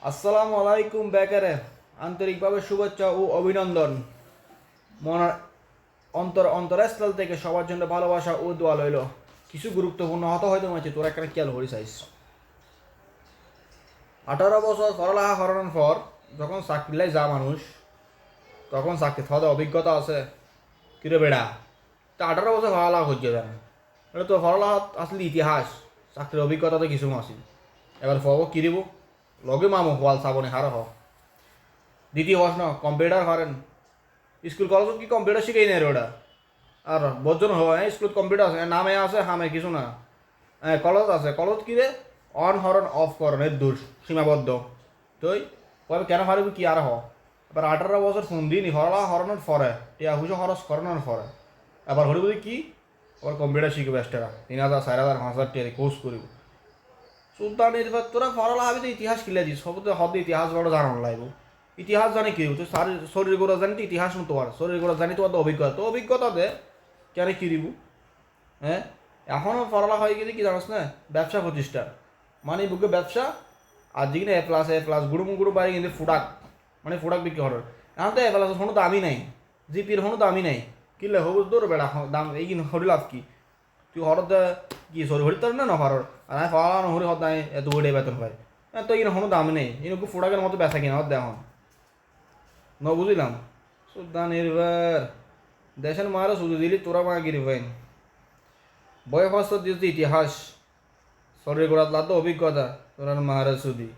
আসসালামু আলাইকুম বেকারে আন্তরিকভাবে শুভেচ্ছা ও অভিনন্দন। মনের অন্তরস্থল থেকে সবার জন্য ভালোবাসা ও দোয়া লইল। কিছু গুরুত্বপূর্ণ হতে হয়তো মনে হচ্ছে তোরা একটা খেয়াল করি চাইস। 18 বছর পড়ালেখা করানোর পর যখন চাকরিলাই যা মানুষ, তখন চাকরি থাকা অভিজ্ঞতা আছে কিরে বেড়া। তা 18 বছর পড়ালেখা করছে কেন? এটা তো পড়ালেখা আসলে ইতিহাস, চাকরির অভিজ্ঞতা তো কিছু আসি। এবার পড়ব কি দিব লগে মামু হওয়াল চাবনি হার হ। দ্বিতীয় প্রশ্ন, কম্পিউটার পারেন? স্কুল কলেজত কি কম্পিউটার শিখাই নাই রে ওটা? আর বজন হয় স্কুলত কম্পিউটার আছে, নামে আছে হামে কিছু না। কলেজ আছে, কলেজ কি রে? অন হরন অফ করন এর দূর সীমাবদ্ধ। তুই কবে কেন পারবি কি আর হ? এবার 18 বছর ফোন দিনই হরলা হরানোর পরে টিয়া হুসো খরচ করানোর পরে এবার হরিব কি আবার কম্পিউটার শিখবে এক্সট্রা 3,000 4,000 5,000 টিয়া কোর্স করিব। সুলতান এরপর তোরা পড়ালা হবে তো ইতিহাস কিলে দিস সব তো হদ ইতিহাস বড় জানানো লাগবো। ইতিহাস জানি কি তুই শরীর গোড়া জানি তো ইতিহাস মতো আর শরীর গোড়া জানি তোমার তো অভিজ্ঞতা তো অভিজ্ঞতা দে কেন কি দিব। হ্যাঁ, এখনও পড়ালা হয়ে গেছে কি জানোস না, ব্যবসা প্রতিষ্ঠা মানে বুকে ব্যবসা। আর যেখানে এ প্লাস গুড়ু বাড়ি কিন্তু ফুডাক মানে ফুডাক বিক্রি করার। এখন তো এ প্লাস কোনো দামই নাই, জিপির কোনো দামই নাই। কিনলে হবুজ দৌড় বেড়া দাম এই কিন হরি লাভ কি? তুই হরদ কি সরি হরি তোর না হরর আর আমি ফলা নহরি হদ নাই এত বড়ে বেতন পাই। তো এই কোনো দামই নেই, এরকম ফুডাকের মতো বেচা কিনা হদ দেখুন ন বুঝিলাম। সুলতান এরবার দেশের মারও শুধু দিলি তোরা মা গিরি ভাই বয়স দিয়েছে ইতিহাস শরীর গোড়াত লাদ অভিজ্ঞতা তোরার মারা সুদি।